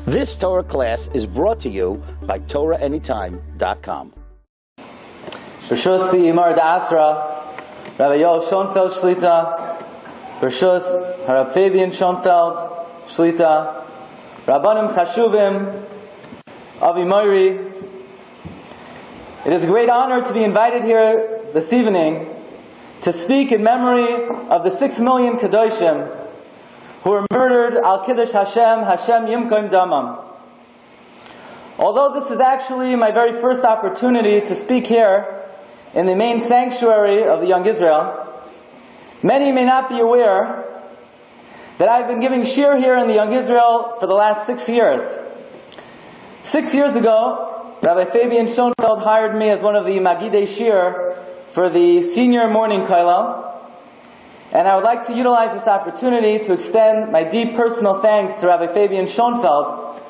This Torah class is brought to you by TorahAnytime.com. Bershus the Imar D'Asra, Rabbi Yoel Schoenfeld Shlita, Bershus Harab Fabian Schoenfeld Shlita, Rabbanim Chashuvim, Avi Moiri. It is a great honor to be invited here this evening to speak in memory of the 6 million Kedoshim who were murdered al Kiddush Hashem, Hashem Yimkoim Damam. Although this is actually my very first opportunity to speak here in the main sanctuary of the Young Israel, many may not be aware that I've been giving Shiur here in the Young Israel for the last 6 years. 6 years ago, Rabbi Fabian Schoenfeld hired me as one of the Magidei Shiur for the senior morning kollel, and I would like to utilize this opportunity to extend my deep personal thanks to Rabbi Fabian Schoenfeld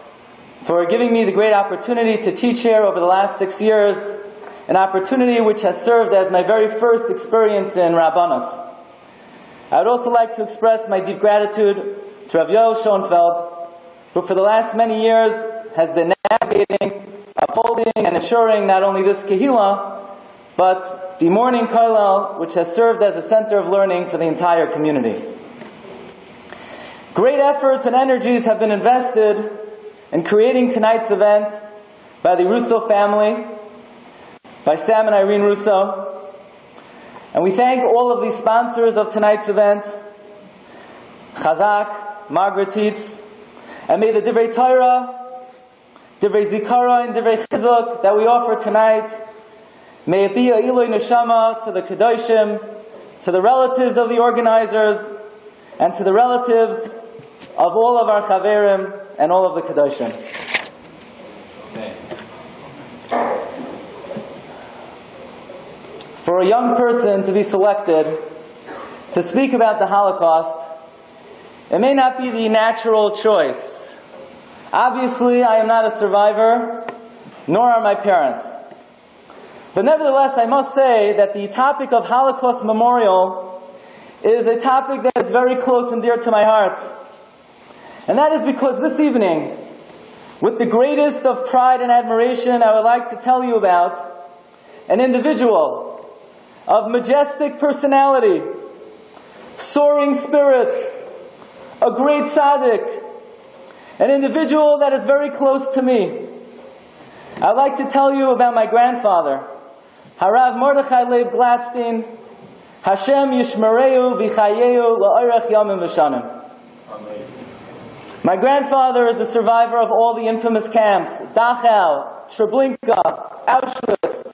for giving me the great opportunity to teach here over the last 6 years, an opportunity which has served as my very first experience in Rabbanos. I would also like to express my deep gratitude to Rabbi Yoel Schoenfeld, who for the last many years has been navigating, upholding, and ensuring not only this Kehillah, but the morning kollel, which has served as a center of learning for the entire community. Great efforts and energies have been invested in creating tonight's event by the Russo family, by Sam and Irene Russo. And we thank all of the sponsors of tonight's event, Chazak, Margaret Tietz, and may the Divrei Torah, Divrei Zikara, and Divrei Chizuk that we offer tonight, may it be a Iloi Neshama to the Kedoshim, to the relatives of the organizers, and to the relatives of all of our Chaverim and all of the Kedoshim. For a young person to be selected to speak about the Holocaust, it may not be the natural choice. Obviously, I am not a survivor, nor are my parents. But nevertheless, I must say that the topic of Holocaust Memorial is a topic that is very close and dear to my heart. And that is because this evening, with the greatest of pride and admiration, I would like to tell you about an individual of majestic personality, soaring spirit, a great tzaddik, an individual that is very close to me. I'd like to tell you about my grandfather, Harav Mordechai Leib Glatstein, Hashem Yishmereu V'chayeu La'orech Yomim V'shanim. My grandfather is a survivor of all the infamous camps, Dachau, Treblinka, Auschwitz.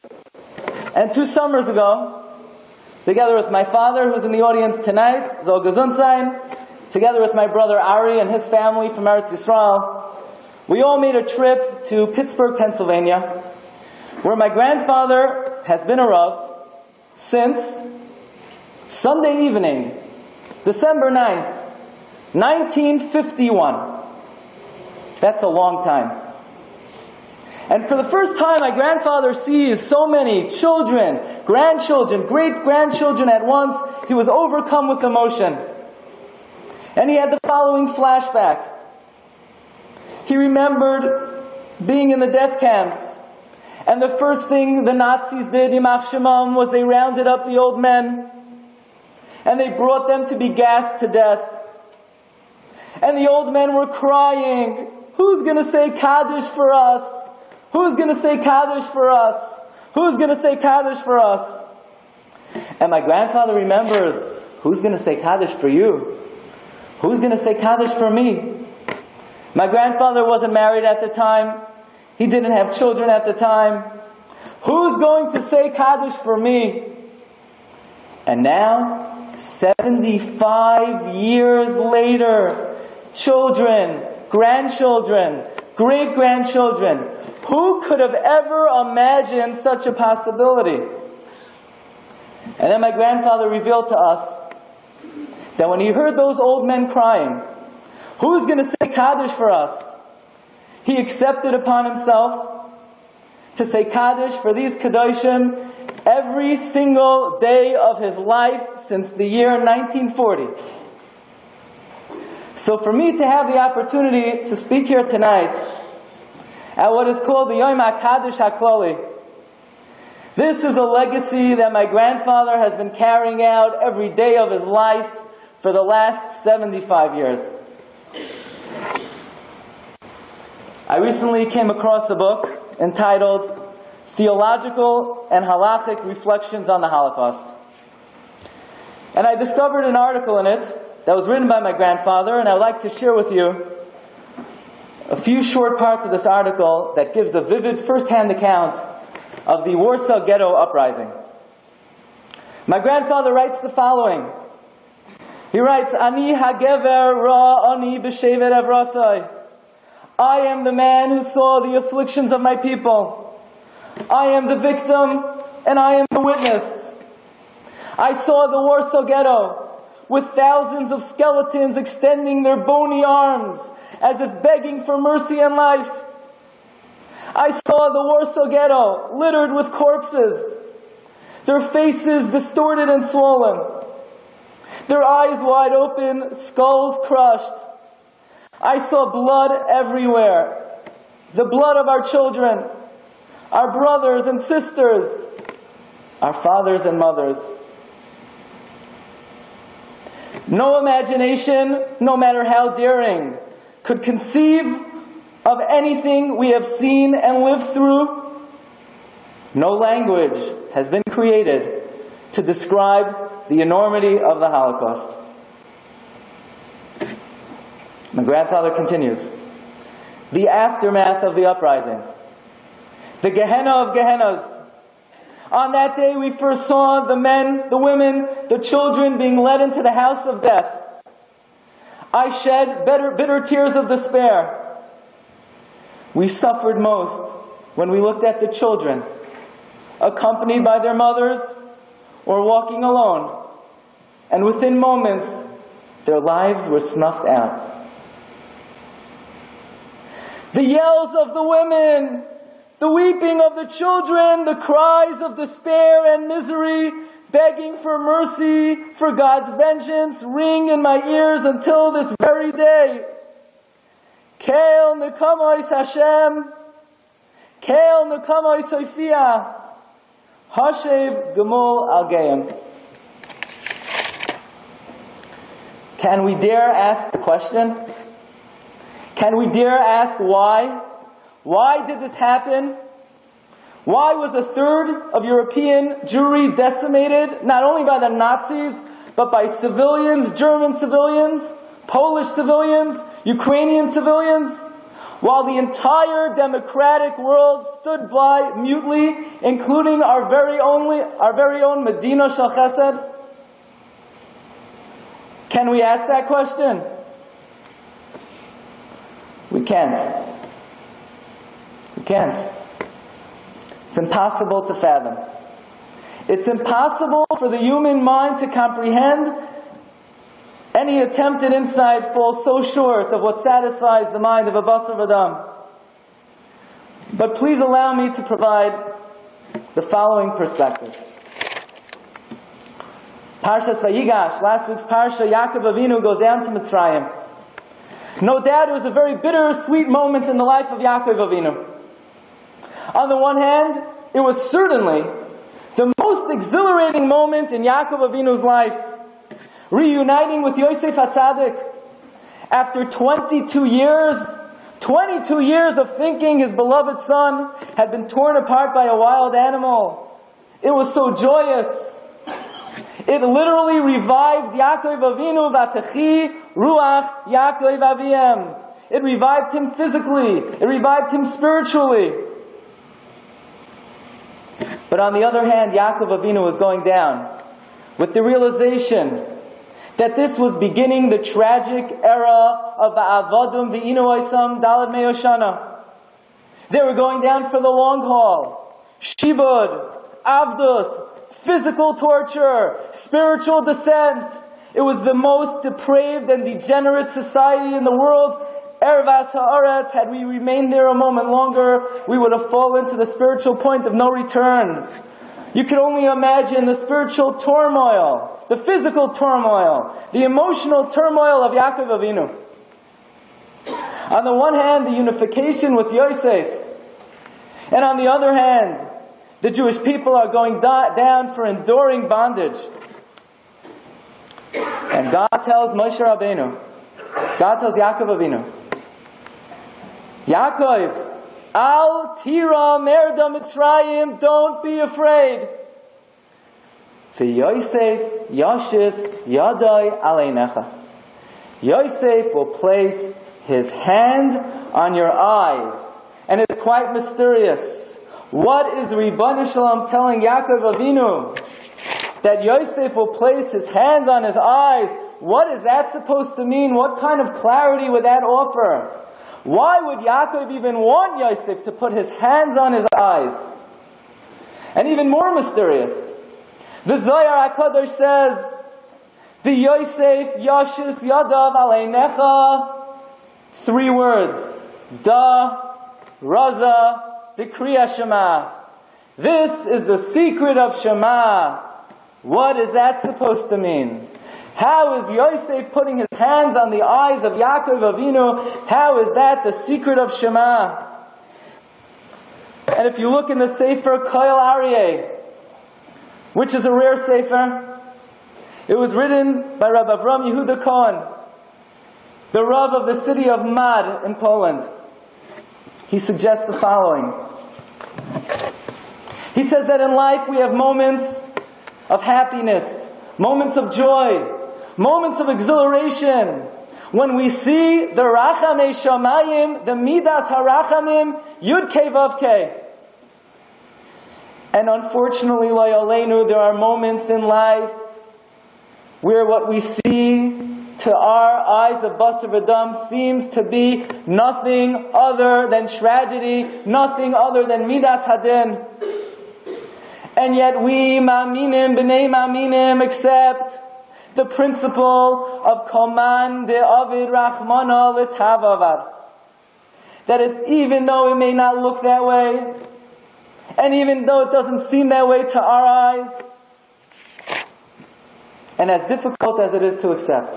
And 2 summers ago, together with my father, who's in the audience tonight, Zol Gesundsein, together with my brother Ari and his family from Eretz Yisrael, we all made a trip to Pittsburgh, Pennsylvania, where my grandfather has been a Rav since Sunday evening, December 9th, 1951. That's a long time. And for the first time, my grandfather sees so many children, grandchildren, great-grandchildren at once. He was overcome with emotion. And he had the following flashback. He remembered being in the death camps. And the first thing the Nazis did, Yimach Shemam, was they rounded up the old men. And they brought them to be gassed to death. And the old men were crying, "Who's going to say Kaddish for us? Who's going to say Kaddish for us? Who's going to say Kaddish for us?" And my grandfather remembers, who's going to say Kaddish for you? Who's going to say Kaddish for me? My grandfather wasn't married at the time. He didn't have children at the time. Who's going to say Kaddish for me? And now, 75 years later, children, grandchildren, great-grandchildren, who could have ever imagined such a possibility? And then my grandfather revealed to us that when he heard those old men crying, who's going to say Kaddish for us? He accepted upon himself to say Kaddish for these Kedoshim every single day of his life since the year 1940. So for me to have the opportunity to speak here tonight at what is called the Yom HaKadosh HaKlali, this is a legacy that my grandfather has been carrying out every day of his life for the last 75 years. I recently came across a book entitled Theological and Halachic Reflections on the Holocaust. And I discovered an article in it that was written by my grandfather, and I would like to share with you a few short parts of this article that gives a vivid first-hand account of the Warsaw Ghetto uprising. My grandfather writes the following. He writes, Ani hagever ra ani b'shevet evrasai. I am the man who saw the afflictions of my people. I am the victim, and I am the witness. I saw the Warsaw Ghetto with thousands of skeletons extending their bony arms as if begging for mercy and life. I saw the Warsaw Ghetto littered with corpses, their faces distorted and swollen, their eyes wide open, skulls crushed. I saw blood everywhere, the blood of our children, our brothers and sisters, our fathers and mothers. No imagination, no matter how daring, could conceive of anything we have seen and lived through. No language has been created to describe the enormity of the Holocaust. My grandfather continues. The aftermath of the uprising. The Gehenna of Gehennas. On that day we first saw the men, the women, the children being led into the house of death. I shed bitter tears of despair. We suffered most when we looked at the children, accompanied by their mothers or walking alone. And within moments, their lives were snuffed out. The yells of the women, the weeping of the children, the cries of despair and misery, begging for mercy, for God's vengeance, ring in my ears until this very day. Keil nekamois Hashem, Keil nekamois Sophia, Hashev Gemul Algeim. Can we dare ask the question? Can we dare ask why? Why did this happen? Why was a third of European Jewry decimated, not only by the Nazis, but by civilians, German civilians, Polish civilians, Ukrainian civilians, while the entire democratic world stood by mutely, including our very own Medina Shel Chesed? Can we ask that question? We can't. We can't. It's impossible to fathom. It's impossible for the human mind to comprehend. Any attempted insight falls so short of what satisfies the mind of a Basar V'Dam. But please allow me to provide the following perspective. Parsha Vayigash, last week's Parsha, Yaakov Avinu goes down to Mitzrayim. No doubt it was a very bittersweet moment in the life of Yaakov Avinu. On the one hand, it was certainly the most exhilarating moment in Yaakov Avinu's life, reuniting with Yosef HaTzadik. After 22 years of thinking his beloved son had been torn apart by a wild animal. It was so joyous. It literally revived Yaakov Avinu, V'atechi Ruach Yaakov Aviem. It revived him physically. It revived him spiritually. But on the other hand, Yaakov Avinu was going down with the realization that this was beginning the tragic era of the Avadim V'inu Oisam Dalad Me'oshana. They were going down for the long haul. Shibud, Avdus, physical torture, spiritual descent. It was the most depraved and degenerate society in the world. Ervas ha'aretz, had we remained there a moment longer, we would have fallen to the spiritual point of no return. You could only imagine the spiritual turmoil, the physical turmoil, the emotional turmoil of Yaakov Avinu. On the one hand, the unification with Yosef. And on the other hand, the Jewish people are going down for enduring bondage. And God tells Moshe Rabbeinu, God tells Yaakov Avinu, Yaakov, Al tira merda Mitzrayim, don't be afraid. For Yosef, Yashis, Yadai Aleinecha. Yosef will place his hand on your eyes. And it's quite mysterious. What is Ribbon Shalom telling Yaakov Avinu? That Yosef will place his hands on his eyes. What is that supposed to mean? What kind of clarity would that offer? Why would Yaakov even want Yosef to put his hands on his eyes? And even more mysterious, the Zohar HaKadosh says, the Yosef Yashis Yadav Aleinecha, 3 words, Da, Raza, Dekriya Shema. This is the secret of Shema. What is that supposed to mean? How is Yosef putting his hands on the eyes of Yaakov Avinu? How is that the secret of Shema? And if you look in the Sefer Koil Aryeh, which is a rare Sefer, it was written by Rabbi Avram Yehuda Cohen, the Rav of the city of Mad in Poland. He suggests the following. He says that in life we have moments of happiness, moments of joy, moments of exhilaration, when we see the Rachamei Shamayim, the Midas HaRachamim, Yud Kei Vav Kei. And unfortunately, Lo Yaleinu, there are moments in life where what we see to our eyes of Basar V'Dam seems to be nothing other than tragedy, nothing other than Midas Hadin. And yet we, Ma'aminim, B'nei Ma'aminim, accept the principle of Koman de Avid Rachmana L'Tavavad. That even though it may not look that way, and even though it doesn't seem that way to our eyes, and as difficult as it is to accept,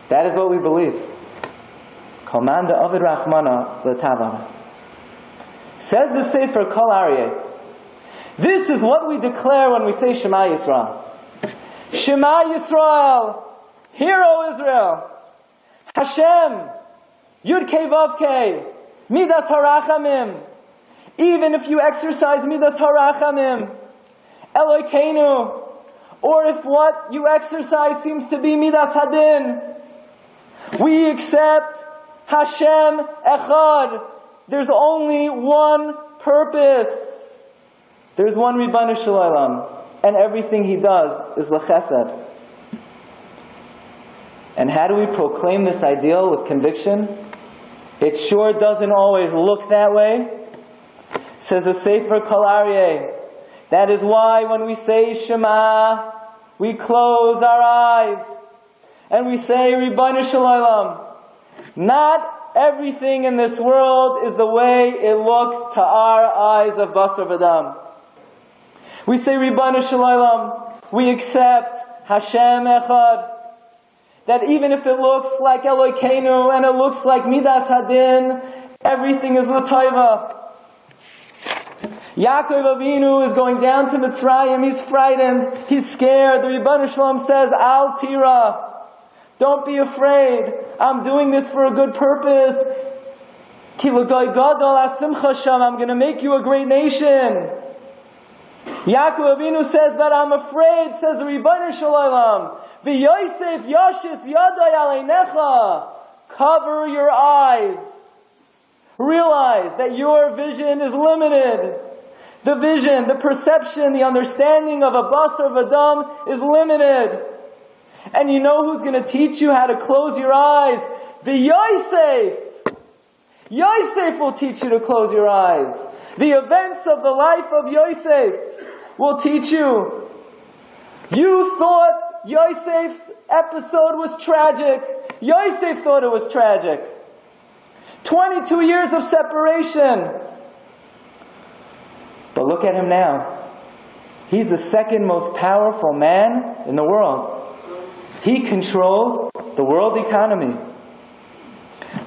that is what we believe. Koman de Avid Rachmana L'Tavavad. Says the Sefer Kol Aryeh, this is what we declare when we say Shema Yisrael. Shema Yisrael, Hear, O Israel, Hashem, Yud Kei Vav Kei, Midas HaRachamim. Even if you exercise Midas HaRachamim, Elokeinu, or if what you exercise seems to be Midas Hadin, we accept Hashem Echad. There's only one purpose. There's one Ribbon Shalom, and everything he does is l'chesed. And how do we proclaim this ideal with conviction? It sure doesn't always look that way. Says the Sefer Kol Aryeh, that is why when we say Shema, we close our eyes and we say Ribbon Shalom. Not everything in this world is the way it looks to our eyes of Basar V'Dam. We say Ribbon Shalom, we accept Hashem Echad. That even if it looks like Elokeinu and it looks like Midas Hadin, everything is L'Taiva. Yaakov Avinu is going down to Mitzrayim, he's frightened, he's scared. The Ribbon Shalom says, Al tira, don't be afraid, I'm doing this for a good purpose. Ki l'goy gadol asimcha sham, I'm going to make you a great nation. Yaakov Avinu says, but I'm afraid, says the Ribbon Shalom, V'Yosef Yashis Yadai Aleinecha, cover your eyes. Realize that your vision is limited. The vision, the perception, the understanding of a Basar V'Dam is limited. And you know who's going to teach you how to close your eyes? The Yosef. Yosef will teach you to close your eyes. The events of the life of Yosef will teach you. You thought Yosef's episode was tragic. Yosef thought it was tragic. 22 years of separation. But look at him now. He's the second most powerful man in the world. He controls the world economy.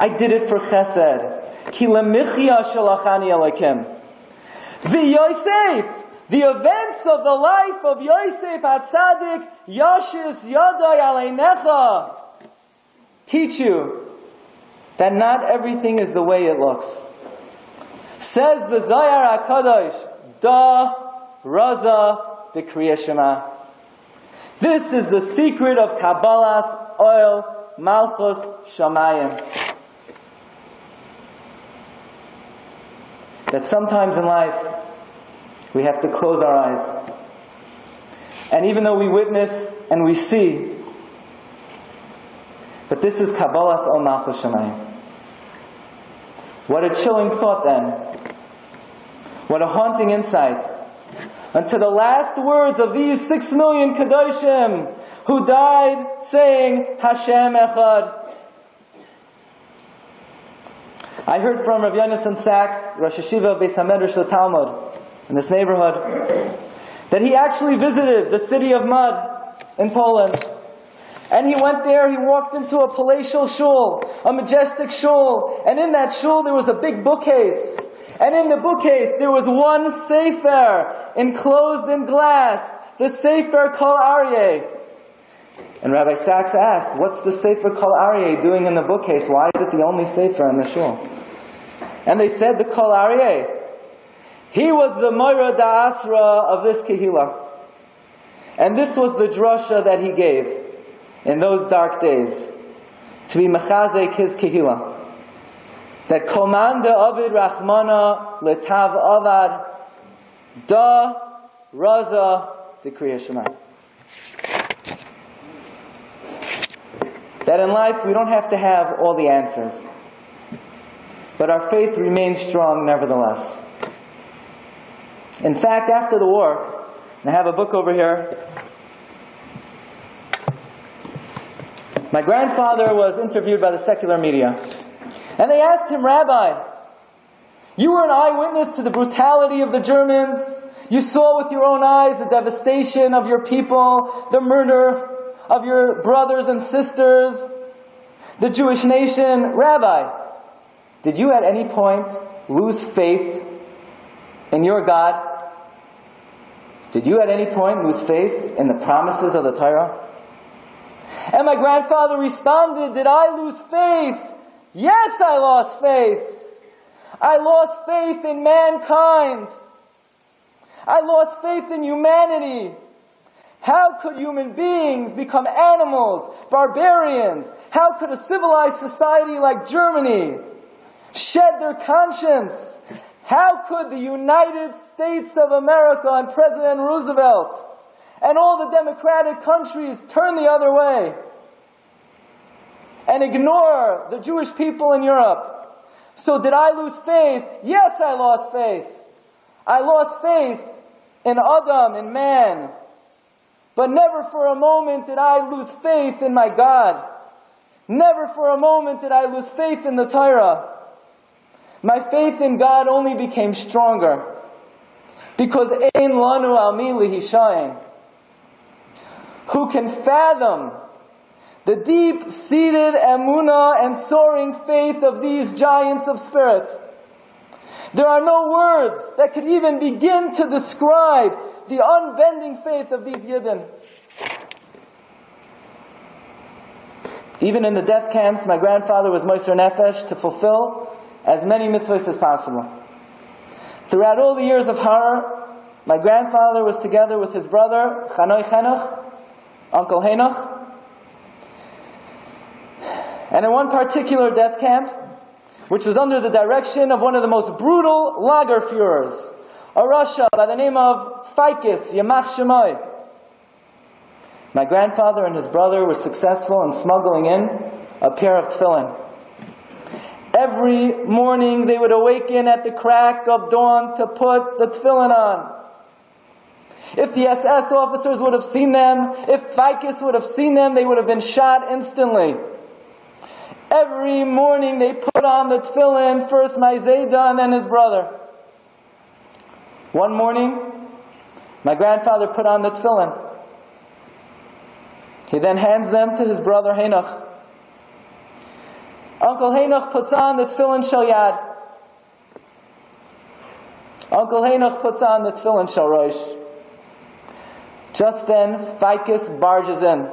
I did it for chesed. Ki lemichya shalachani Elokim. V'Yosef, the events of the life of Yosef HaTzadik, Yashis Yadai Aleinecha, teach you that not everything is the way it looks. Says the Zohar HaKadosh, Da Raza de Kriya Shema. This is the secret of Kabbalah's oil, Malchus Shamayim. That sometimes in life, we have to close our eyes. And even though we witness and we see, but this is Kabbalah's oil, Malchus Shamayim. What a chilling thought then. What a haunting insight. Unto the last words of these 6 million Kedoshim who died saying, Hashem Echad. I heard from Rav Yonason Sachs, Rosh Hashiva Beis HaMedrash Talmud, in this neighborhood, that he actually visited the city of Mud in Poland. And he went there, he walked into a palatial shul, a majestic shul, and in that shul there was a big bookcase. And in the bookcase there was one sefer enclosed in glass, the Sefer Kol Aryeh. And Rabbi Sachs asked, what's the Sefer Kol Aryeh doing in the bookcase? Why is it the only sefer in the shul? And they said the Kol Aryeh, he was the Moira Da'asra of this Kehillah. And this was the drasha that he gave in those dark days, to be mechazek his Kehillah. That Komanda Ovid Rachmana Letav Avad Da Raza de Kriya Shema. That in life we don't have to have all the answers, but our faith remains strong nevertheless. In fact, after the war, and I have a book over here, my grandfather was interviewed by the secular media. And they asked him, Rabbi, you were an eyewitness to the brutality of the Germans. You saw with your own eyes the devastation of your people, the murder of your brothers and sisters, the Jewish nation. Rabbi, did you at any point lose faith in your God? Did you at any point lose faith in the promises of the Torah? And my grandfather responded, did I lose faith? Yes, I lost faith. I lost faith in mankind. I lost faith in humanity. How could human beings become animals, barbarians? How could a civilized society like Germany shed their conscience? How could the United States of America and President Roosevelt and all the democratic countries turn the other way and ignore the Jewish people in Europe? So did I lose faith? Yes, I lost faith. I lost faith in Adam, in man. But never for a moment did I lose faith in my God. Never for a moment did I lose faith in the Torah. My faith in God only became stronger because Ein Lanu Al Mi Lihishayin. Who can fathom the deep-seated emunah and soaring faith of these giants of spirit? There are no words that could even begin to describe the unbending faith of these Yidden. Even in the death camps, my grandfather was Moser Nefesh to fulfill as many mitzvahs as possible. Throughout all the years of horror, my grandfather was together with his brother, Chanoi Chenuch, Uncle Henoch. And in one particular death camp, which was under the direction of one of the most brutal Lagerführers, a Russia by the name of Fikis, Yamach Shemoy, my grandfather and his brother were successful in smuggling in a pair of tefillin. Every morning they would awaken at the crack of dawn to put the tefillin on. If the SS officers would have seen them, if Fikis would have seen them, they would have been shot instantly. Every morning they put on the tefillin, first my Zayda and then his brother. One morning, my grandfather put on the tefillin. He then hands them to his brother Henoch. Uncle Henoch puts on the tefillin shel yad. Uncle Henoch puts on the tefillin shel rosh. Just then, Ficus barges in.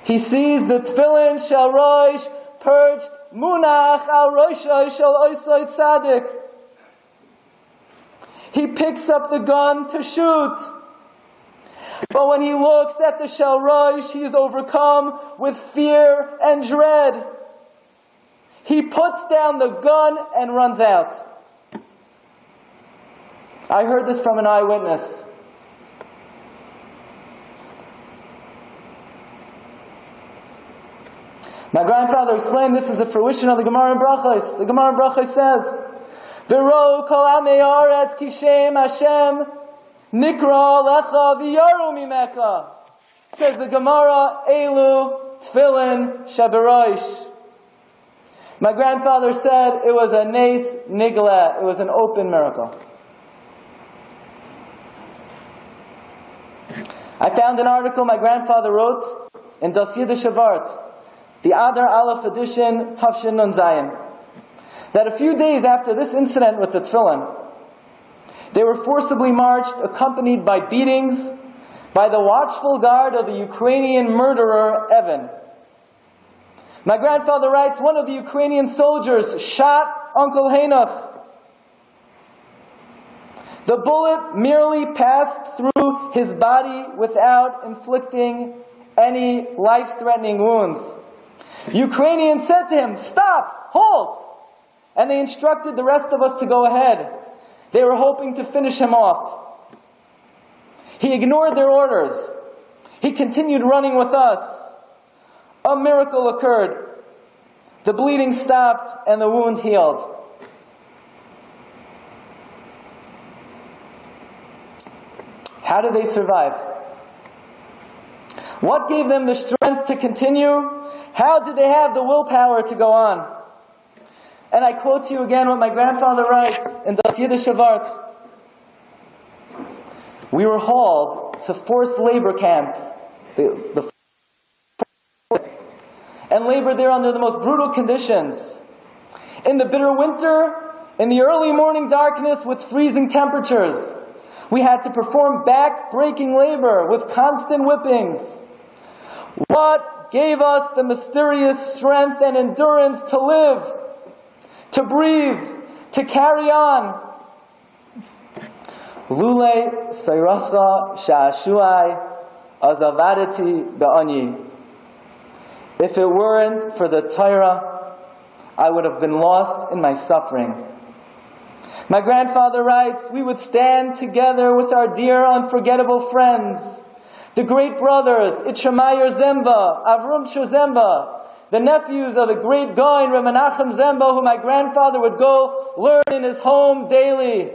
He sees the tefillin shel rosh perched munach al roshai shel oisai tzaddik. He picks up the gun to shoot. But when he looks at the shel rosh, he is overcome with fear and dread. He puts down the gun and runs out. I heard this from an eyewitness. My grandfather explained this is a fruition of the Gemara in Brachos. The Gemara in Brachos says, "V'ro kol amei haaretz ki shem Hashem nikra lecha v'yaru mimecha." Says the Gemara, "Elu tefillin sheberosh." My grandfather said it was a nes nigla. It was an open miracle. I found an article my grandfather wrote in Das Yiddish Wort, the Adar Aleph edition, Tafshin Nun Zayin, that a few days after this incident with the tefillin, they were forcibly marched, accompanied by beatings, by the watchful guard of the Ukrainian murderer, Evan. My grandfather writes, one of the Ukrainian soldiers shot Uncle Henoch. The bullet merely passed through his body without inflicting any life-threatening wounds. Ukrainians said to him, "Stop! Halt!" And they instructed the rest of us to go ahead. They were hoping to finish him off. He ignored their orders. He continued running with us. A miracle occurred. The bleeding stopped and the wound healed. How did they survive? What gave them the strength to continue? How did they have the willpower to go on? And I quote to you again what my grandfather writes in Das Yiddish Wort. We were hauled to forced labor camps and labored there under the most brutal conditions. In the bitter winter, in the early morning darkness with freezing temperatures, we had to perform back-breaking labor with constant whippings. What gave us the mysterious strength and endurance to live, to breathe, to carry on? Lule sayrascha sha'ashuai azavadati ba'ani. If it weren't for the Torah, I would have been lost in my suffering. My grandfather writes, we would stand together with our dear unforgettable friends, the great brothers, Itchamayer Zemba, Avrum Zemba, the nephews of the great Gaon, Reb Menachem Zemba, who my grandfather would go learn in his home daily.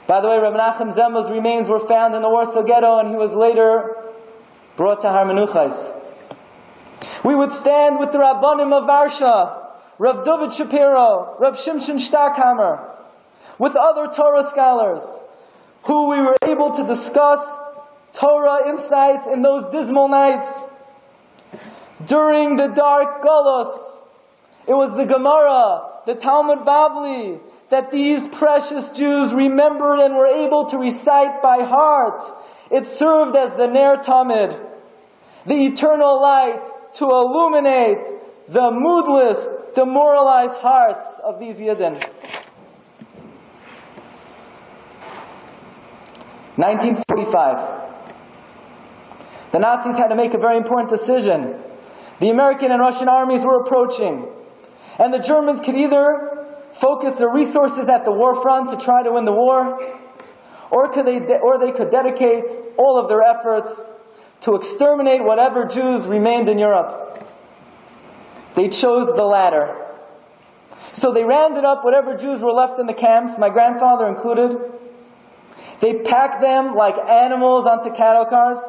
By the way, Reb Menachem Zemba's remains were found in the Warsaw Ghetto, and he was later brought to Har Menuchos. We would stand with the Rabbanim of Varsha, Rav David Shapiro, Rav Shimshon Stackhammer, with other Torah scholars, who we were able to discuss Torah insights in those dismal nights. During the dark Golos, it was the Gemara, the Talmud Bavli, that these precious Jews remembered and were able to recite by heart. It served as the Ner Tamid, the eternal light to illuminate the moodless, demoralized hearts of these Yidden. 1945. The Nazis had to make a very important decision. The American and Russian armies were approaching, and the Germans could either focus their resources at the war front to try to win the war, or they could dedicate all of their efforts to exterminate whatever Jews remained in Europe. They chose the latter. So they rounded up whatever Jews were left in the camps, my grandfather included. They packed them like animals onto cattle cars,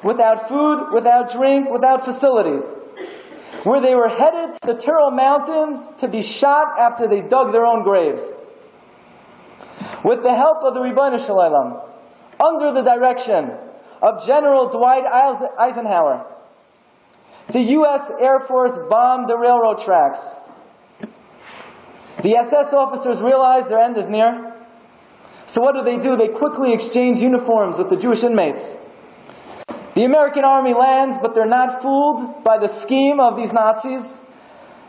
without food, without drink, without facilities, where they were headed to the Tyrol Mountains to be shot after they dug their own graves. With the help of the Ribbono Shel Olam, under the direction of General Dwight Eisenhower, The U.S. Air Force bombed the railroad tracks. The SS officers realized their end is near. So what do? They quickly exchange uniforms with the Jewish inmates. The American army lands, but they're not fooled by the scheme of these Nazis.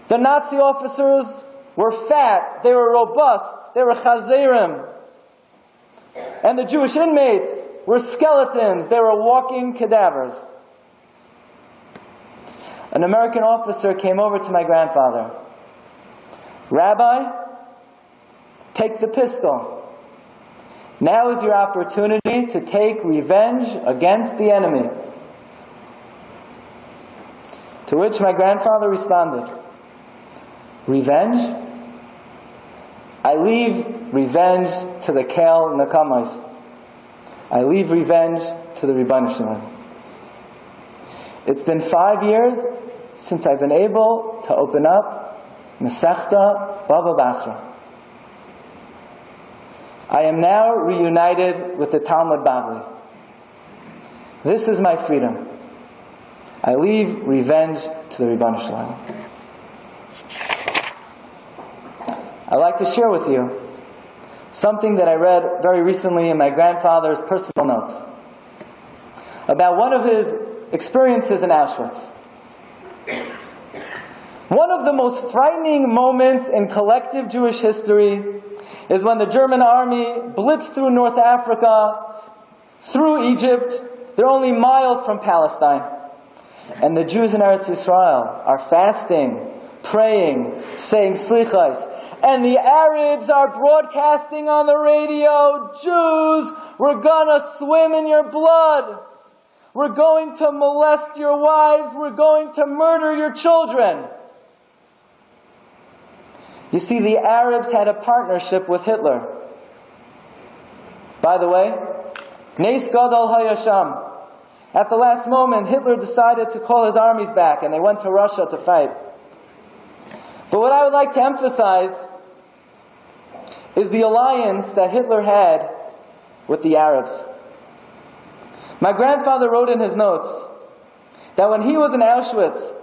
The Nazi officers were fat, they were robust, they were chazerim. And the Jewish inmates were skeletons, they were walking cadavers. An American officer came over to my grandfather. Rabbi, take the pistol. Now is your opportunity to take revenge against the enemy. To which my grandfather responded, revenge? I leave revenge to the Kel Nakamais. I leave revenge to the Rebbeinu Shalom. It's been 5 years since I've been able to open up Masechta Bava Basra. I am now reunited with the Talmud Bavli. This is my freedom. I leave revenge to the Rebbeinu Shalom. I'd like to share with you something that I read very recently in my grandfather's personal notes about one of his experiences in Auschwitz. One of the most frightening moments in collective Jewish history is when the German army blitzed through North Africa, through Egypt. They're only miles from Palestine. And the Jews in Eretz Yisrael are fasting, praying, saying slichos. And the Arabs are broadcasting on the radio, Jews, we're gonna swim in your blood. We're going to molest your wives. We're going to murder your children. You see, the Arabs had a partnership with Hitler. By the way, Nes Gadol Hayasham. At the last moment, Hitler decided to call his armies back, and they went to Russia to fight. But what I would like to emphasize is the alliance that Hitler had with the Arabs. My grandfather wrote in his notes that when he was in Auschwitz,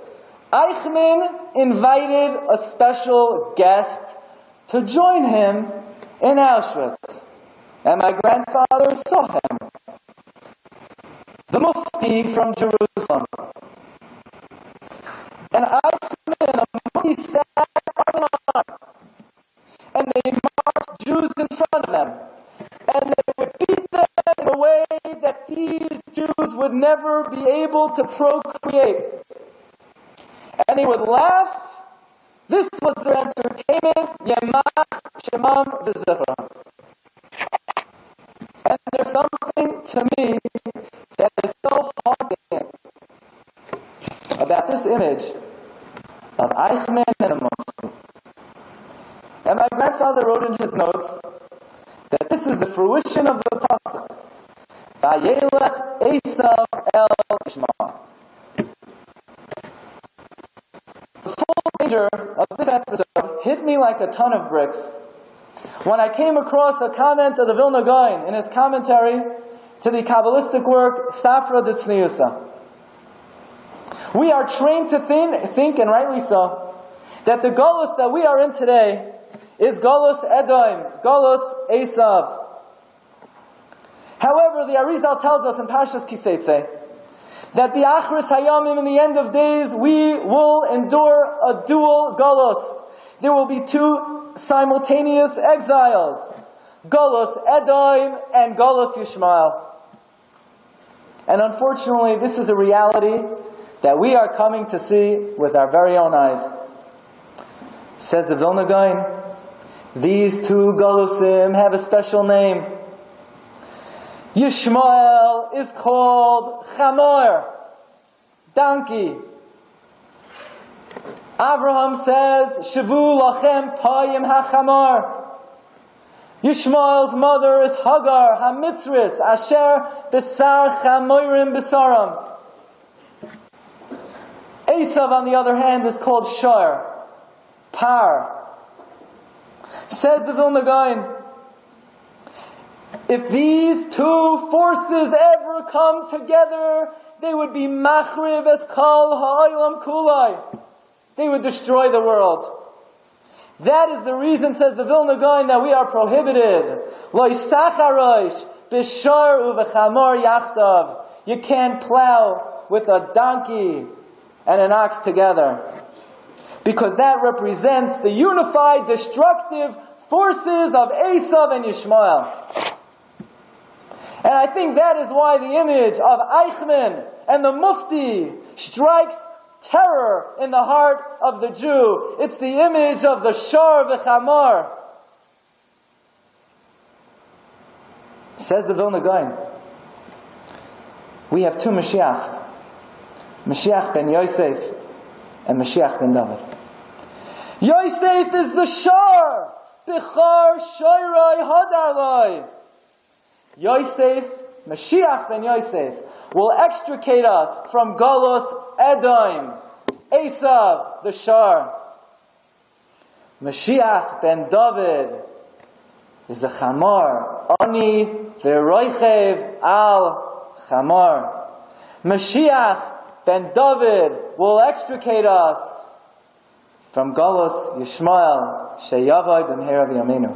Eichmann invited a special guest to join him in Auschwitz. And my grandfather saw him, the Mufti from Jerusalem. And Eichmann and the Mufti sat arm in arm, and they marched Jews in front of them. And they would beat them in a way that these Jews would never be able to procreate. And they would laugh. This was their entertainment. Yemach Shemam V'Zifra. And there's something to me that is so haunting about this image of Eichmann and a Muslim. And my grandfather wrote in his notes that this is the fruition of the pasuk. Vayelech Esav el Ishmael. The full danger of this episode hit me like a ton of bricks when I came across a comment of the Vilna Gaon in his commentary to the Kabbalistic work Safra D'Tzniusa. We are trained to think, and rightly so, that the Golus that we are in today is Golus Edom, Golus Esav. However, the Arizal tells us in Parshas Kiseitze that the Achris Hayamim, in the end of days, we will endure a dual Golus. There will be two simultaneous exiles, Golus Edom and Golus Yishmael. And unfortunately, this is a reality that we are coming to see with our very own eyes. Says the Vilna Gaon, these two Golusim have a special name. Yishmael is called Chamor, donkey. Abraham says, Shavu lachem payim hachamor. Yishmael's mother is Hagar, Hamitzris, Asher besar chamoirim besaram. Esav, on the other hand, is called Shiur, Par. Says the Vilna Gaon, if these two forces ever come together, they would be machriv es kol ha'olam kulai. They would destroy the world. That is the reason, says the Vilna Gaon, that we are prohibited. Lo yisacharosh b'shor u'v'chamor yachtav. You can't plow with a donkey and an ox together. Because that represents the unified, destructive forces of Esav and Yishmael. And I think that is why the image of Eichmann and the Mufti strikes terror in the heart of the Jew. It's the image of the Shor v'Chamor. Says the Vilna Gaon, we have two Mashiachs, Mashiach ben Yosef and Mashiach ben David. Yosef is the Shor, B'char Shoyroi Hodarloi. Yosef, Mashiach ben Yosef, will extricate us from Golos Edom, Esav, the Shor. Mashiach ben David is the Chamor, Ani v'roichev al Chamor. Mashiach ben David will extricate us from Golos Yishmael, Sheyavai b'mhera v'yameinu.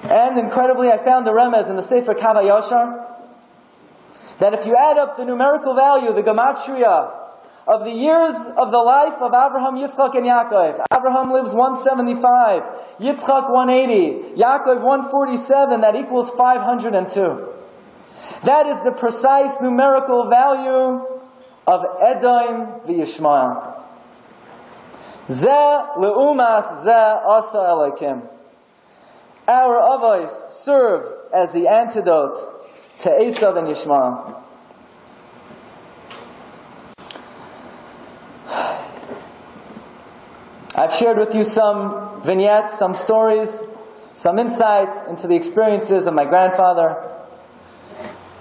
And incredibly, I found the remez in the Sefer Kav HaYashar that if you add up the numerical value, the gematria of the years of the life of Abraham, Yitzchak, and Yaakov, Abraham lives 175, Yitzchak 180, Yaakov 147, that equals 502. That is the precise numerical value of Edom v'Yishmael. Zeh leumas zeh asa Elokim. Our avos serve as the antidote to Esav and Yishmael. I've shared with you some vignettes, some stories, some insight into the experiences of my grandfather.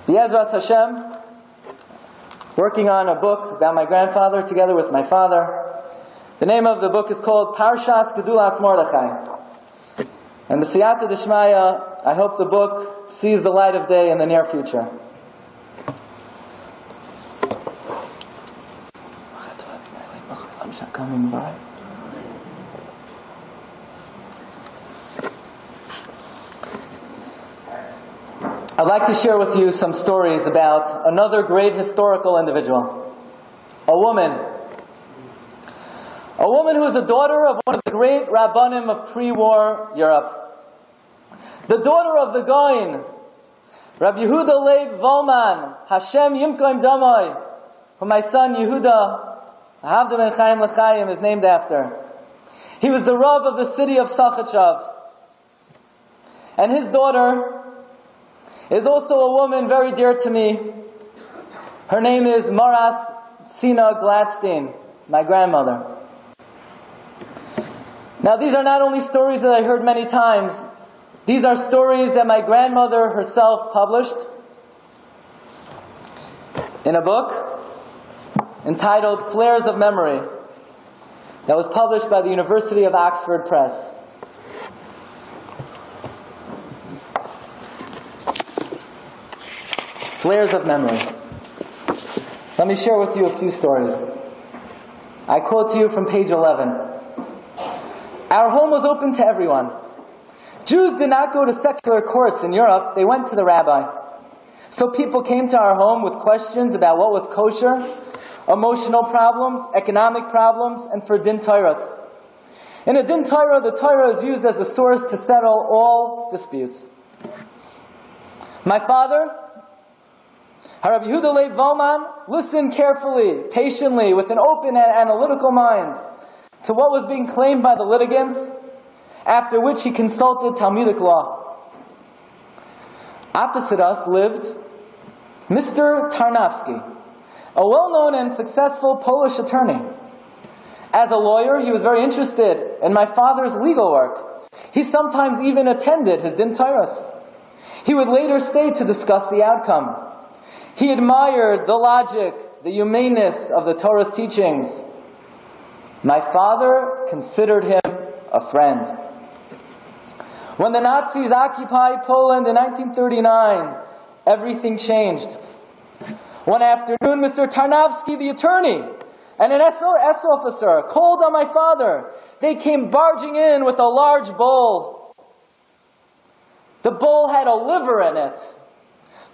B'ezras Hashem, working on a book about my grandfather together with my father. The name of the book is called Parshas Gedulas Mordechai. And the Siyata D'Shmaya, I hope the book sees the light of day in the near future. I'd like to share with you some stories about another great historical individual. A woman who is a daughter of one of the great Rabbanim of pre-war Europe. The daughter of the Goin, Rabbi Yehuda Leib Volman, Hashem Yimkoim Damai, who my son Yehuda, Ahavda ben Chaim L'chaim, is named after. He was the Rav of the city of Sachachav. And his daughter is also a woman very dear to me. Her name is Maras Sina Glatstein, my grandmother. Now these are not only stories that I heard many times, these are stories that my grandmother herself published in a book entitled Flares of Memory that was published by the University of Oxford Press. Flares of Memory. Let me share with you a few stories. I quote to you from page 11. Our home was open to everyone. Jews did not go to secular courts in Europe, they went to the rabbi. So people came to our home with questions about what was kosher, emotional problems, economic problems, and for din Torahs. In a din Torah, the Torah is used as a source to settle all disputes. My father, Rabbi Yehuda Leib Volman, listened carefully, patiently, with an open and analytical mind to what was being claimed by the litigants, after which he consulted Talmudic law. Opposite us lived Mr. Tarnowski, a well-known and successful Polish attorney. As a lawyer, he was very interested in my father's legal work. He sometimes even attended his din Torahs. He would later stay to discuss the outcome. He admired the logic, the humaneness of the Torah's teachings. My father considered him a friend. When the Nazis occupied Poland in 1939, everything changed. One afternoon, Mr. Tarnowski, the attorney, and an S officer called on my father. They came barging in with a large bowl. The bowl had a liver in it.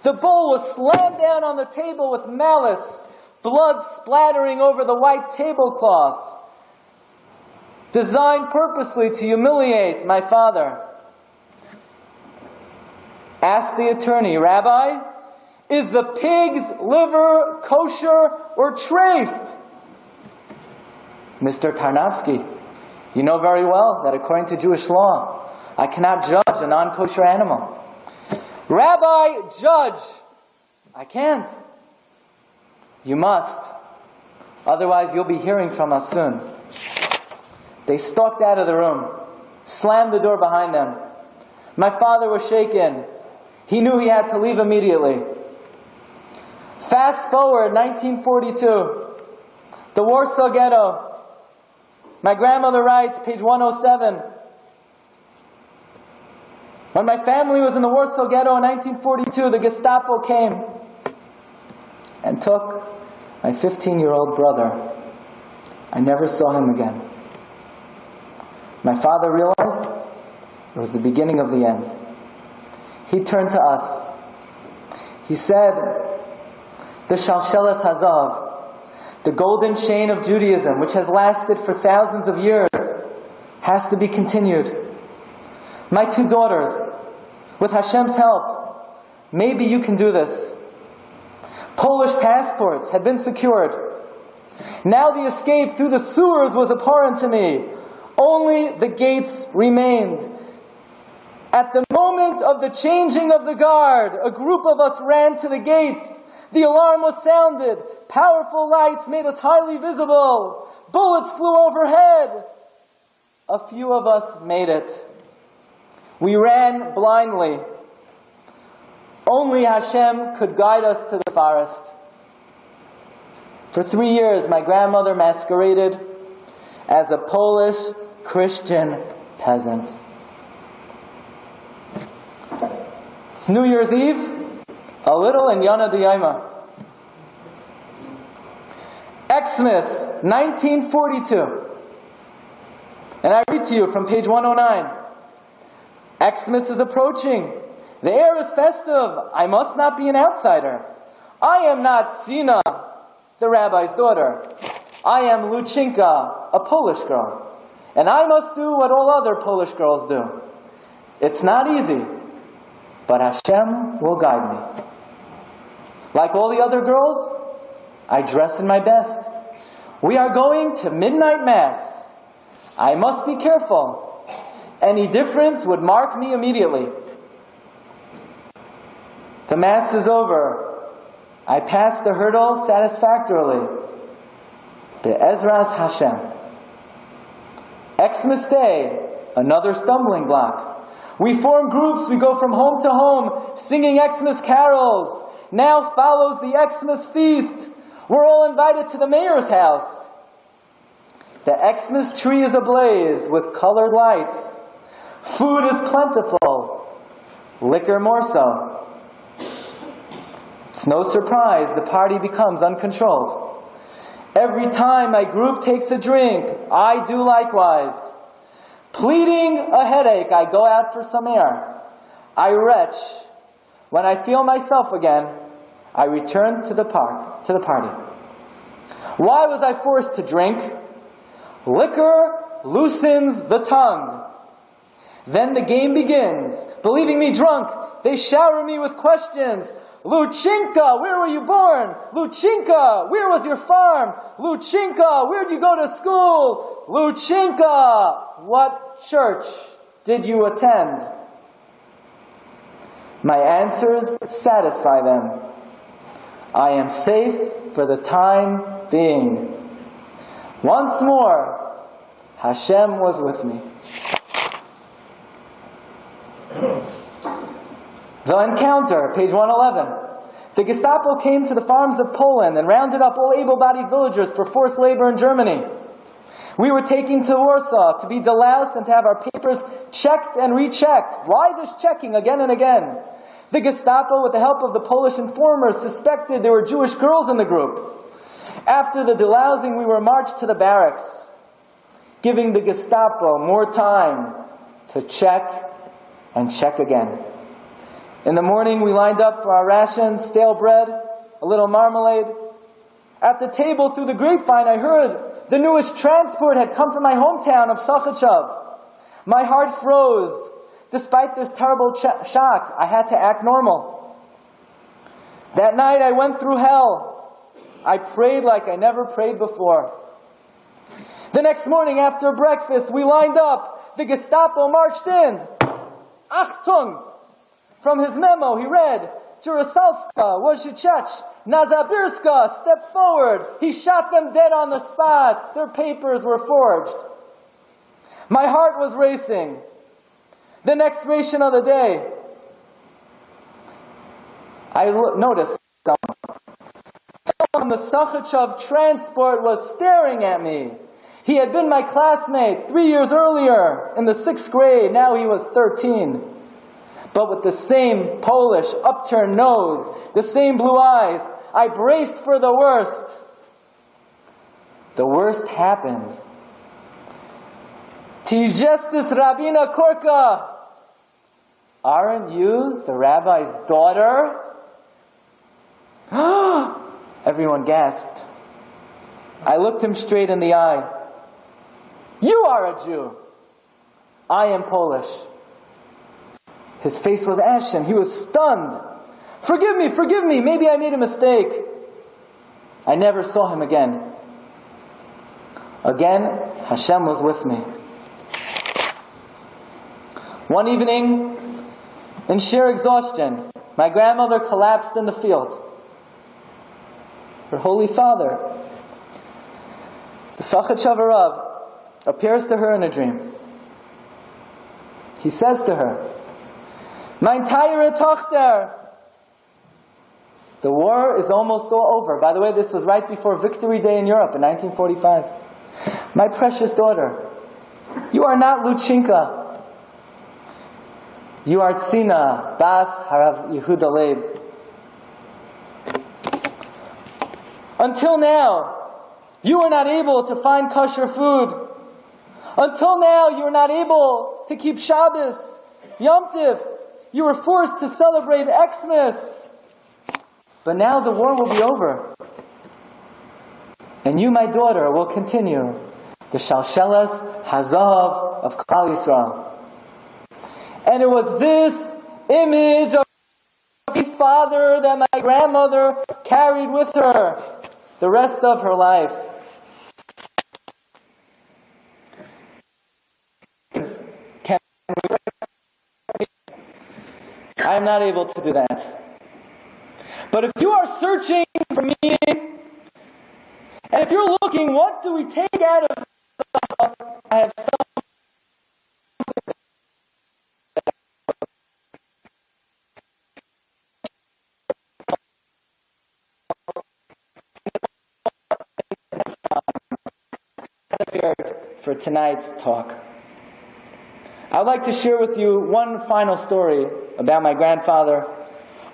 The bowl was slammed down on the table with malice, blood splattering over the white tablecloth, designed purposely to humiliate my father. Asked the attorney, Rabbi, is the pig's liver kosher or treif? Mr. Tarnowski, you know very well that according to Jewish law, I cannot judge a non-kosher animal. Rabbi, judge. I can't. You must. Otherwise you'll be hearing from us soon. They stalked out of the room, slammed the door behind them. My father was shaken. He knew he had to leave immediately. Fast forward, 1942. The Warsaw Ghetto. My grandmother writes, page 107. When my family was in the Warsaw Ghetto in 1942, the Gestapo came and took my 15-year-old brother. I never saw him again. My father realized it was the beginning of the end. He turned to us. He said, the Shalshelas Hazav, the golden chain of Judaism, which has lasted for thousands of years, has to be continued. My two daughters, with Hashem's help, maybe you can do this. Polish passports had been secured. Now the escape through the sewers was abhorrent to me. Only the gates remained. At the moment of the changing of the guard, a group of us ran to the gates. The alarm was sounded. Powerful lights made us highly visible. Bullets flew overhead. A few of us made it. We ran blindly. Only Hashem could guide us to the forest. For 3 years, my grandmother masqueraded as a Polish Christian peasant. It's New Year's Eve, a little in Yana D'Yoma. Xmas, 1942. And I read to you from page 109. Xmas is approaching. The air is festive. I must not be an outsider. I am not Sina, the rabbi's daughter. I am Luchinka, a Polish girl. And I must do what all other Polish girls do. It's not easy, but Hashem will guide me. Like all the other girls, I dress in my best. We are going to midnight mass. I must be careful. Any difference would mark me immediately. The mass is over. I pass the hurdle satisfactorily. Be'ezras Hashem. Xmas Day, another stumbling block. We form groups, we go from home to home, singing Xmas carols. Now follows the Xmas feast. We're all invited to the mayor's house. The Xmas tree is ablaze with colored lights. Food is plentiful. Liquor more so. It's no surprise the party becomes uncontrolled. Every time my group takes a drink, I do likewise. Pleading a headache, I go out for some air. I retch. When I feel myself again, I return to the party. Why was I forced to drink? Liquor loosens the tongue. Then the game begins. Believing me drunk, they shower me with questions. Luchinka, where were you born? Luchinka, where was your farm? Luchinka, where did you go to school? Luchinka, what church did you attend? My answers satisfy them. I am safe for the time being. Once more, Hashem was with me. The encounter, page 111. The Gestapo came to the farms of Poland and rounded up all able-bodied villagers for forced labor in Germany. We were taken to Warsaw to be deloused and to have our papers checked and rechecked. Why this checking again and again? The Gestapo, with the help of the Polish informers, suspected there were Jewish girls in the group. After the delousing, we were marched to the barracks, giving the Gestapo more time to check and check again. In the morning, we lined up for our rations, stale bread, a little marmalade. At the table through the grapevine, I heard the newest transport had come from my hometown of Sakhachev. My heart froze. Despite this terrible shock, I had to act normal. That night, I went through hell. I prayed like I never prayed before. The next morning, after breakfast, we lined up. The Gestapo marched in. Achtung! From his memo, he read, Jerusalska, Wojciech, Nazabirska, step forward. He shot them dead on the spot. Their papers were forged. My heart was racing. The next ration of the day, I noticed someone on the Sakhachev transport was staring at me. He had been my classmate 3 years earlier in the 6th grade. Now he was 13. But with the same Polish upturned nose, the same blue eyes, I braced for the worst. The worst happened. Tijestis Rabina Korka, aren't you the rabbi's daughter? Everyone gasped. I looked him straight in the eye. You are a Jew. I am Polish. His face was ashen. He was stunned. Forgive me, maybe I made a mistake. I never saw him again. Again, Hashem was with me. One evening, in sheer exhaustion, my grandmother collapsed in the field. Her Holy Father, the Sakhachev Rav, appears to her in a dream. He says to her, Mein teure Tochter, the war is almost all over. By the way, this was right before Victory Day in Europe in 1945. My precious daughter, you are not Luchinka. You are Tzina, Bas Harav Yehuda Leib. Until now, you were not able to find kosher food. Until now, you were not able to keep Shabbos, Yom Tiv. You were forced to celebrate Xmas. But now the war will be over. And you, my daughter, will continue the Shalshelas Hazav of Klal Yisrael. And it was this image of the father that my grandmother carried with her the rest of her life. I am not able to do that. But if you are searching for meaning, and if you're looking, what do we take out of the Holocaust? I have some. For tonight's talk, I would like to share with you one final story about my grandfather,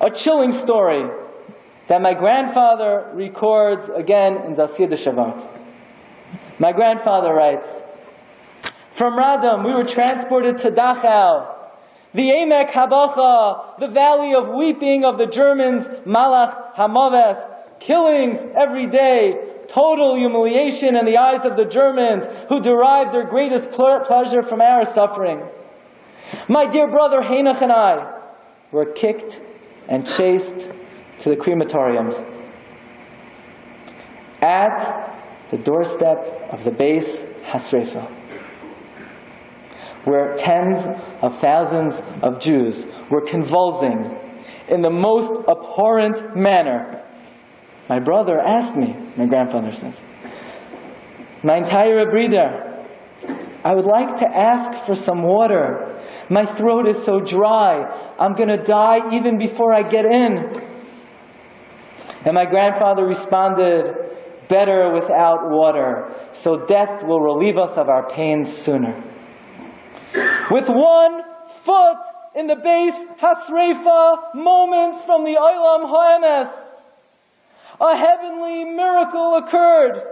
a chilling story that my grandfather records again in Das Yiddish Shabbat. My grandfather writes, from Radom we were transported to Dachau, the Emek Habacha, the valley of weeping of the Germans, Malach Hamaves, killings every day, total humiliation in the eyes of the Germans who derived their greatest pleasure from our suffering. My dear brother Heinach and I were kicked and chased to the crematoriums. At the doorstep of the base Hasrefa, where tens of thousands of Jews were convulsing in the most abhorrent manner, my brother asked me, my grandfather says, Mein teure Brüder, I would like to ask for some water. My throat is so dry. I'm going to die even before I get in. And my grandfather responded, better without water, so death will relieve us of our pains sooner. With one foot in the base Hasreifa moments from the Olam Ha'emes. A heavenly miracle occurred.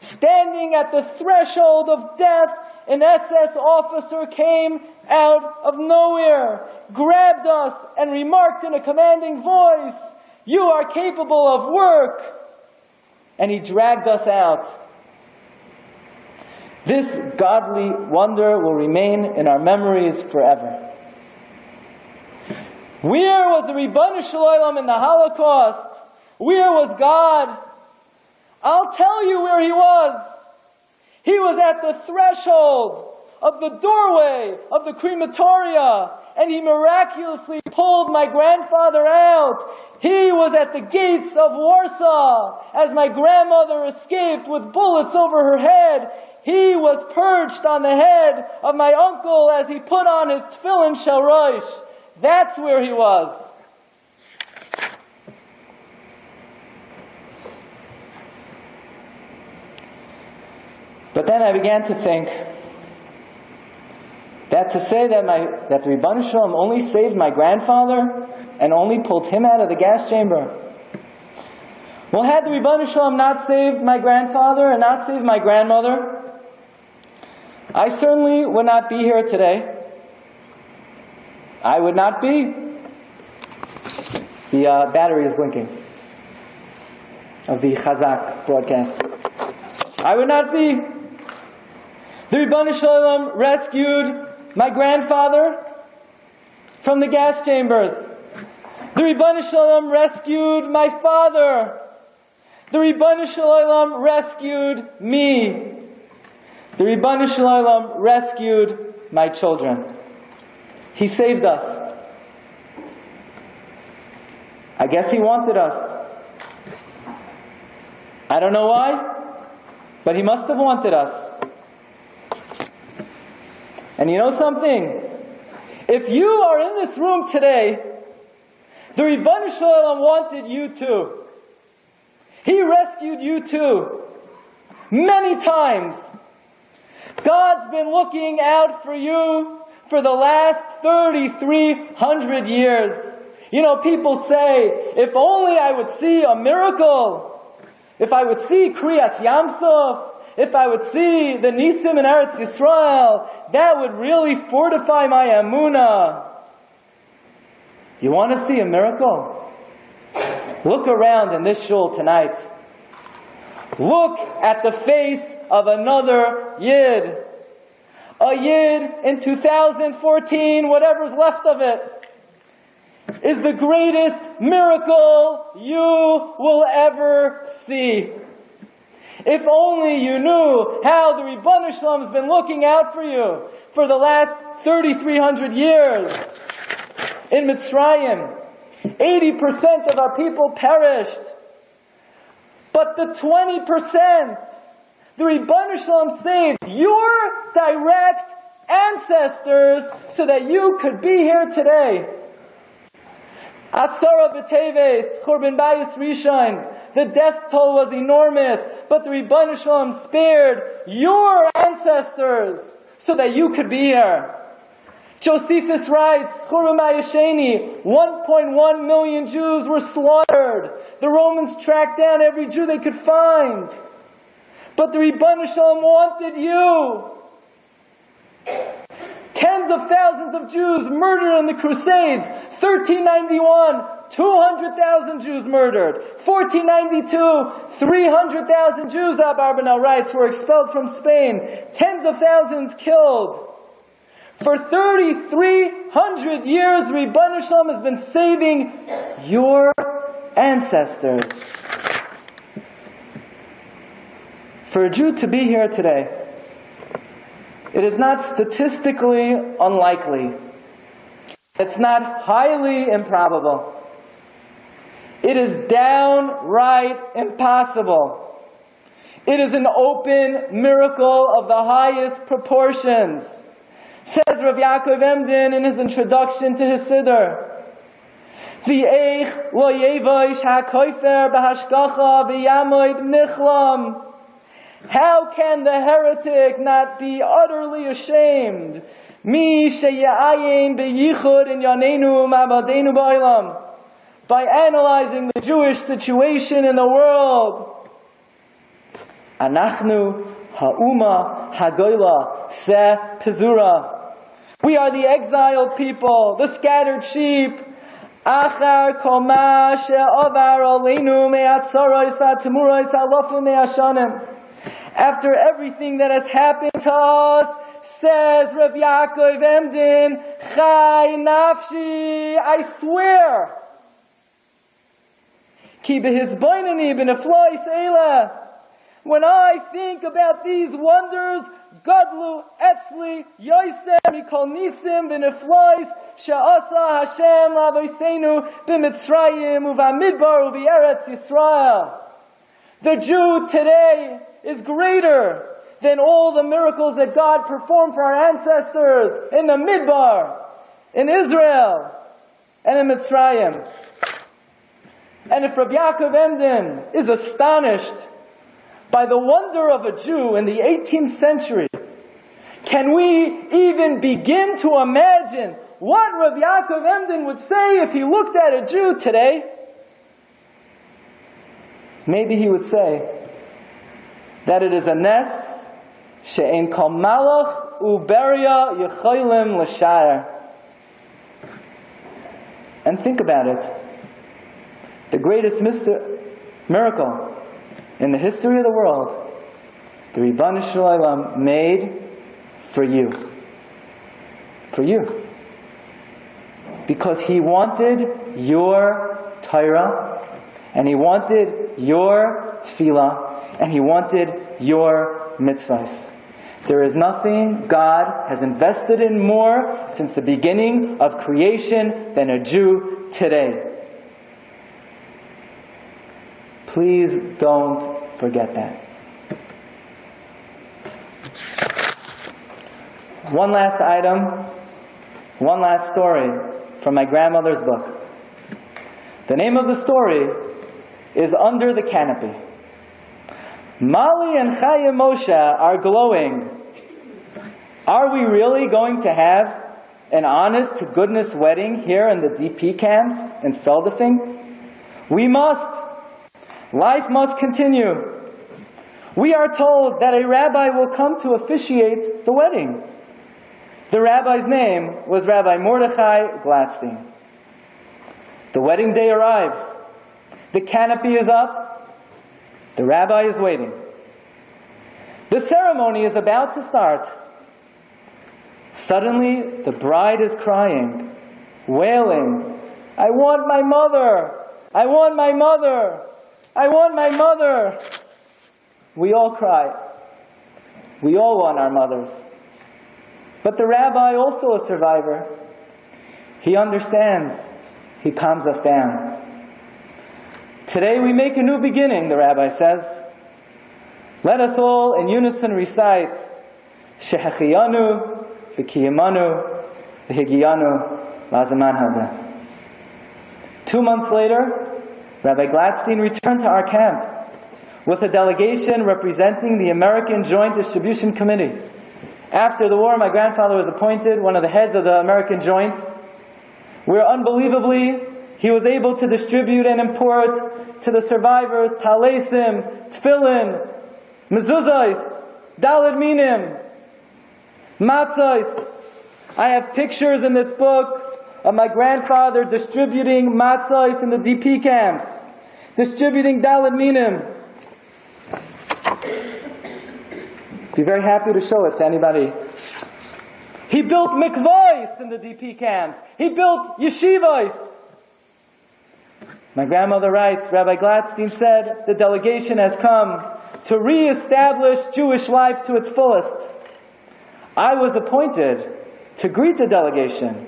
Standing at the threshold of death, an SS officer came out of nowhere, grabbed us, and remarked in a commanding voice, "You are capable of work." And he dragged us out. This godly wonder will remain in our memories forever. Where was the Ribbon Shalom in the Holocaust? Where was God? I'll tell you where he was. He was at the threshold of the doorway of the crematoria, and he miraculously pulled my grandfather out. He was at the gates of Warsaw as my grandmother escaped with bullets over her head. He was perched on the head of my uncle as he put on his tefillin shel rosh. That's where he was. But then I began to think that to say that the Ribbon Shalom only saved my grandfather and only pulled him out of the gas chamber. Well, had the Ribbon Shalom not saved my grandfather and not saved my grandmother, I certainly would not be here today. I would not be. The battery is blinking of the Chazak broadcast. I would not be. The Ribbon Shalom rescued my grandfather from the gas chambers. The Ribbon Shalom rescued my father. The Ribbon Shalom rescued me. The Ribbon Shalom rescued my children. He saved us. I guess he wanted us. I don't know why, but he must have wanted us. And you know something? If you are in this room today, the Ribbon Shalom wanted you too. He rescued you too. Many times. God's been looking out for you for the last 3,300 years. You know, people say, if only I would see a miracle, if I would see Kriyas Yamsuf, if I would see the Nisim in Eretz Yisrael, that would really fortify my Emunah. You want to see a miracle? Look around in this shul tonight. Look at the face of another Yid. A Yid in 2014, whatever's left of it, is the greatest miracle you will ever see. If only you knew how the Ribbon Shalom has been looking out for you for the last 3,300 years. In Mitzrayim, 80% of our people perished. But the 20%, the Ribbon Shalom saved your direct ancestors so that you could be here today. Asara B'Teves, Churban Bayis Rishon, the death toll was enormous, but the Ribbon Shalom spared your ancestors so that you could be here. Josephus writes, Churban Bayis Sheni, 1.1 million Jews were slaughtered. The Romans tracked down every Jew they could find. But the Ribbon Shalom wanted you. Tens of thousands of Jews murdered in the Crusades. 1391, 200,000 Jews murdered. 1492, 300,000 Jews, Rabbi Arbanel writes, were expelled from Spain. Tens of thousands killed. For 3,300 years, Ribbon Shalom has been saving your ancestors. For a Jew to be here today, it is not statistically unlikely. It's not highly improbable. It is downright impossible. It is an open miracle of the highest proportions. Says Rav Yaakov Emden in his introduction to his Siddur. V'eich lo yevosh ha'koifer b'hashgacha v'yamoid nichlam. How can the heretic not be utterly ashamed? Mi sheyayin beyichud in yaneinu ma'abadeinu ba'olam. By analyzing the Jewish situation in the world. Anachnu ha'uma hagoyla se pezura. We are the exiled people, the scattered sheep. Achar koma she'avar aleinu me'atzaros v'atemuros alofim me'ashanim. After everything that has happened to us, says Rav Yaakov Emden, Chai nafshi, I swear, Ki behizbainani b'neflois eila. When I think about these wonders, Gadlu etzli yoser mikol nisim b'neflois she'asa Hashem lavoseinu b'mitzrayim uv'amidbar uv'eretz Yisrael. The Jew today is greater than all the miracles that God performed for our ancestors in the Midbar, in Israel, and in Mitzrayim. And if Rabbi Yaakov Emden is astonished by the wonder of a Jew in the 18th century, can we even begin to imagine what Rabbi Yaakov Emden would say if he looked at a Jew today? Maybe he would say that it is a nes she'en kol malach uberia yecholim l'sha'er. And think about it. The greatest miracle in the history of the world, the Ribbon Shalom made for you. For you. Because He wanted your Torah, and He wanted your tefillah, and He wanted your mitzvahs. There is nothing God has invested in more since the beginning of creation than a Jew today. Please don't forget that. One last item, one last story from my grandmother's book. The name of the story is Under the Canopy. Mali and Chaya Moshe are glowing. Are we really going to have an honest-to-goodness wedding here in the DP camps in Feldefing? We must. Life must continue. We are told that a rabbi will come to officiate the wedding. The rabbi's name was Rabbi Mordechai Glatstein. The wedding day arrives. The canopy is up. The rabbi is waiting. The ceremony is about to start. Suddenly, the bride is crying, wailing, I want my mother! I want my mother! I want my mother! We all cry. We all want our mothers. But the rabbi, also a survivor, he understands. He calms us down. Today we make a new beginning, the rabbi says. Let us all in unison recite Shehechiyanu, V'kiyamanu, V'higiyanu, Lazaman Hazeh. 2 months later, Rabbi Glatstein returned to our camp with a delegation representing the American Joint Distribution Committee. After the war, my grandfather was appointed one of the heads of the American Joint, where unbelievably he was able to distribute and import to the survivors talesim, tefillin, mezuzos, daled minim, matzos. I have pictures in this book of my grandfather distributing matzos in the DP camps, distributing daled minim. Be very happy to show it to anybody. He built mikvahs in the DP camps. He built yeshivos. My grandmother writes, Rabbi Glatstein said, the delegation has come to re-establish Jewish life to its fullest. I was appointed to greet the delegation.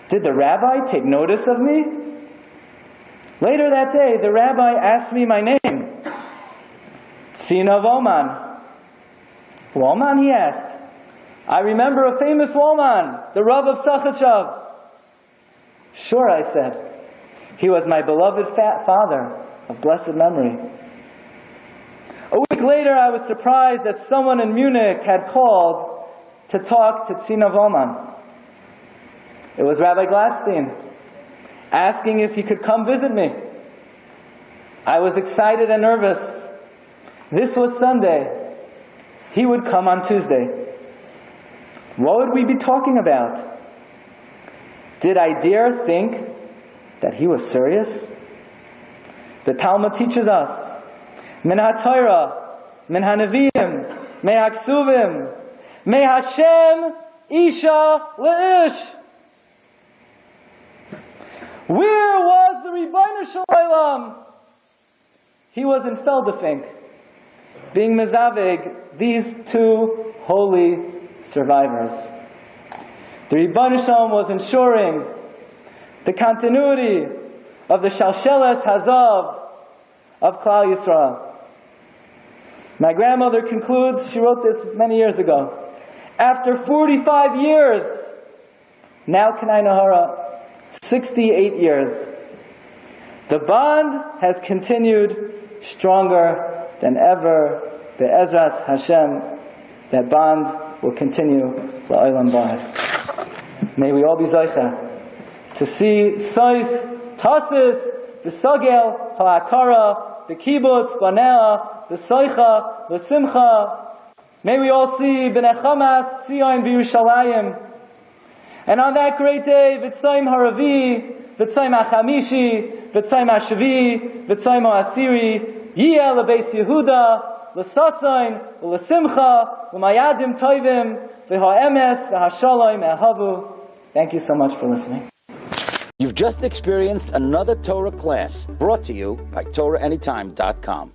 Did the rabbi take notice of me? Later that day, the rabbi asked me my name. Tzina Woman. Woman, he asked. I remember a famous woman, the Rav of Sachachav. Sure, I said. He was my beloved father of blessed memory. A week later, I was surprised that someone in Munich had called to talk to Tzina Volman. It was Rabbi Glatstein, asking if he could come visit me. I was excited and nervous. This was Sunday. He would come on Tuesday. What would we be talking about? Did I dare think that he was serious? The Talmud teaches us, Min ha-Torah, Min ha-Neviim, Me ha-Ksuvim, Me Hashem, Isha le'ish. Where was the Rebbeinu Shalom? He was in Feldefink, being mezavig these two holy survivors. The Rebbeinu Shalom was ensuring the continuity of the Shalsheles Hazav of Klal Yisrael. My grandmother concludes, she wrote this many years ago, after 45 years, now Kanai Nahara, 68 years, the bond has continued stronger than ever. Be'ezras Hashem, that bond will continue la'olam ba'ad. May we all be zaycha to see Sais, Tasis, the Sagel, Ha'akara, the Kibbutz, Banea, the Soicha, the Simcha. May we all see B'nei Chamas, Tzion, B'Yerushalayim. And on that great day, V'tzayim Haravi, V'tzayim HaChamishi, V'tzayim HaShavi, V'tzayim HaAsiri, Yiyeh L'Beis Yehuda, L'Sasayin, L'Simcha, L'Mayadim Toivim, V'Ha'emes, V'Ha'Shalom, V'Havu. Thank you so much for listening. You've just experienced another Torah class brought to you by TorahAnytime.com.